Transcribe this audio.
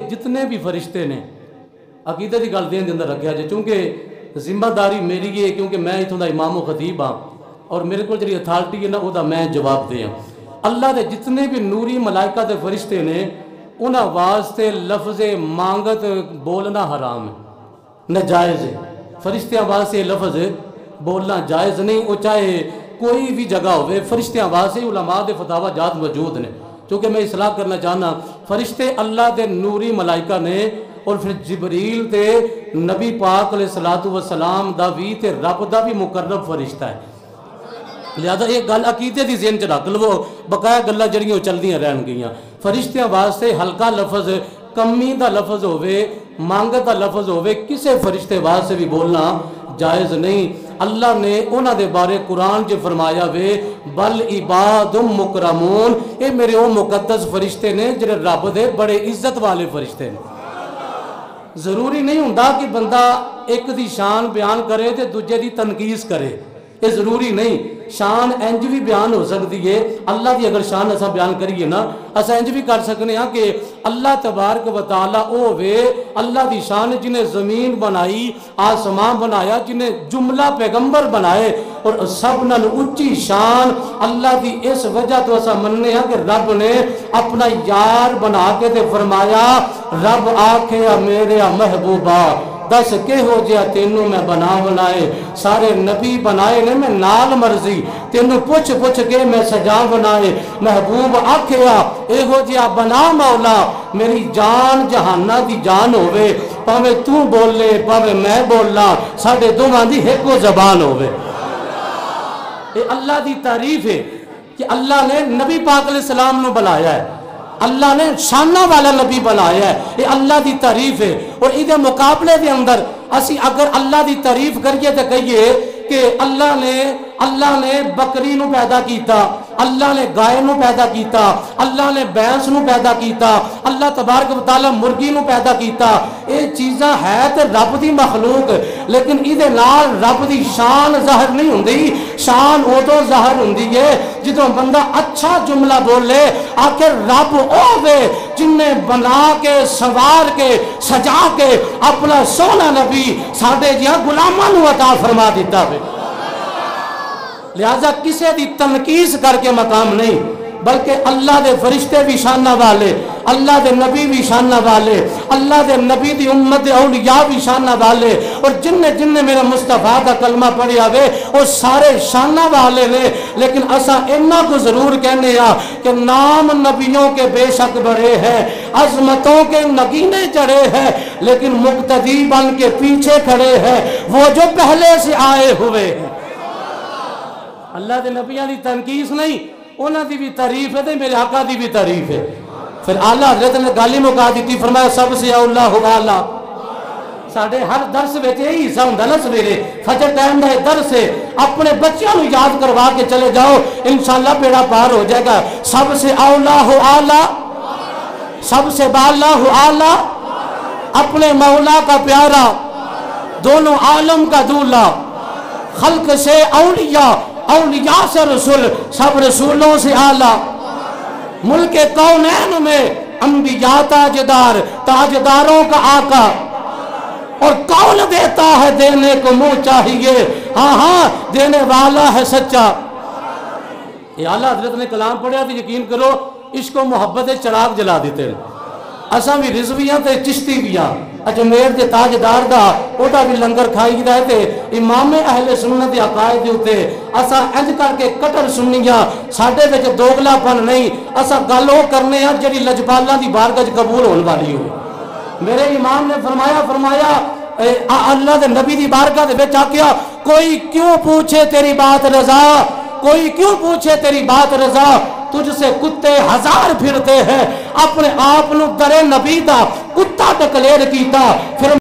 جتنے بھی فرشتے نے عقیدے کی گل دین کے اندر رکھا جائے، چونکہ ذمہ داری میری ہے، کیونکہ میں اتوں دا امام و خطیب ہاں اور میرے کو جی اتھارٹی ہے نا وہ میں جواب دیا۔ اللہ دے جتنے بھی نوری ملائکہ دے فرشتے نے انہاں واسطے لفظ مانگت بولنا حرام ہے، ناجائز ہے۔ فرشتیاں واسطے لفظ بولنا جائز نہیں، وہ چاہے کوئی بھی جگہ ہوئے، فرشتیاں واسطے علماء دے فتاوی جات موجود نے۔ چونکہ میں اصلاح کرنا چاہنا، فرشتے اللہ دے نوری ملائکہ نے، اور پھر جبریل تے نبی پاک علیہ السلام دا بھی تے رب دا بھی مقرب فرشتہ ہے۔ لہذا ایک گل عقیدے دی ذہن چ رکھ لو، بقایا گلاں جڑیاں چلدیاں رہن گئیاں۔ فرشتیاں واسطے ہلکا لفظ، کمی دا لفظ ہوئے، مانگت دا لفظ ہوئے، کسے فرشتے واسطے بھی بولنا جائز نہیں۔ اللہ نے انہاں دے بارے قرآن جو فرمایا وے بل عباد مکرمون، اے میرے او مقدس فرشتے نے جڑے رب دے بڑے عزت والے فرشتے نے۔ ضروری نہیں ہوندہ کہ بندہ ایک دی شان بیان کرے تے دوجے دی تنقیص کرے، یہ ضروری نہیں۔ شان انج بھی بیان ہو سکتی ہے، اللہ دی اگر شان ایسا بیان کریے نا، ایسا انج بھی کر سکنے ہیں کہ اللہ تبارک و تعالیٰ او وے اللہ دی شان جنہیں زمین بنائی، آسمان بنایا، جنہیں جملہ پیغمبر بنائے، اور سب نال اونچی شان اللہ دی اس وجہ تو ایسا مننے ہیں کہ رب نے اپنا یار بنا کے تے فرمایا رب آکھے میرے محبوبہ دس کے ہو جیا تینوں میں بنائے، سارے نبی بنائے نے میں نال مرضی، تینوں پوچھ کے میں سجا بنائے، محبوب آکھیا اے ہو جیا بنا مولا میری جان جہانہ دی جان ہوئے، پاوے تو بولے پاوے میں بولا، ساڑھے دونوں دی ایک کو زبان ہوئے۔ اے اللہ دی تعریف ہے کہ اللہ نے نبی پاک علیہ السلام نو بلایا ہے، اللہ نے شانہ والا نبی بنایا ہے، یہ اللہ دی تعریف ہے۔ اور ادھے مقابلے دے اندر اسی اگر اللہ دی تعریف کریے تو کہیے کہ اللہ نے بکری نو پیدا کیتا، اللہ نے گائے نو پیدا کیتا، اللہ نے بینس نو پیدا کیتا، اللہ تبارک و تعالی مرغی نو پیدا کیتا، یہ چیزاں ہے تے رب دی مخلوق، لیکن ادھے نال رب دی شان ظاہر نہیں ہوندی۔ شان ادو ظاہر ہوندی ہے جدوں بندہ اچھا جملہ بولے، آخر رب او وے جن نے بنا کے سوار کے سجا کے اپنا سونا نبی ساڑھے جہاں غلاماں نو عطا فرما دیتا ہے۔ لہذا کسے دی تنقیص کر کے مقام نہیں، بلکہ اللہ دے فرشتے بھی شانہ والے، اللہ دے نبی بھی شانہ والے، اللہ دے نبی دی امت اولیاء بھی شانہ والے، اور جن نے میرا مصطفیٰ کا کلمہ پڑھیا ہوئے وہ سارے شانہ والے نے۔ لیکن اسا انہا کو ضرور کہنے ہیں کہ نام نبیوں کے بے شک بڑے ہیں، عظمتوں کے نگینے چڑھے ہیں، لیکن مقتدی بن کے پیچھے کھڑے ہیں وہ جو پہلے سے آئے ہوئے ہیں۔ اللہ دے نبیوں دی تنقیص نہیں، انہاں دی بھی تعریف ہے تے میرے آقا دی بھی تعریف ہے۔ پھر اعلیٰ حضرت نے گالی مکا دیتی، فرمایا سب سے اولا ہو اعلیٰ۔ ساڑھے ہر درس بیٹھے یہی حصہ ہوں دلس میرے فجر ٹائم دا درس ہے، اپنے بچیاں نو یاد کروا کے چلے جاؤ، انشاءاللہ بیڑا پار ہو جائے گا۔ سب سے اولا ہو اعلیٰ، سب سے بالا ہو اعلیٰ، اپنے مولا کا پیارا، دونوں عالم کا دولا، خلق سے اولیاء، اولیاء سے رسول، سب رسولوں سے اعلیٰ، ملک کونین میں انبیاء تاجدار، تاجداروں کا آقا، اور کون دیتا ہے دینے کو منہ چاہیے، ہاں دینے والا ہے سچا۔ یہ اعلیٰ حضرت نے کلام پڑھیا تو یقین کرو عشق و محبت چراغ جلا دیتے ہیں۔ اساں بھی رضویاں تے چشتی بھی ہاں، اجمیر دے تاجدار دا اوٹا بھی لنگر کھائی دا ہے تے امام اہل سنت عقائد دے ہوتے اساں انج کر کے کٹر سنیاں، ساڑھے وچ دوگلا پن نہیں، اساں گلوں کرنے ہیں جڑی لجپالاں دی بارگاہ قبول ہونے والی ہو۔ میرے امام نے فرمایا اللہ دے نبی دی بارگاہ دے وچ آکھیا کوئی کیوں پوچھے تیری بات رضا، کوئی کیوں پوچھے تیری بات رضا، تجھ سے کتے ہزار پھرتے ہیں، اپنے آپ نو در نبی دا کتا ڈکلیئر کیتا، پھر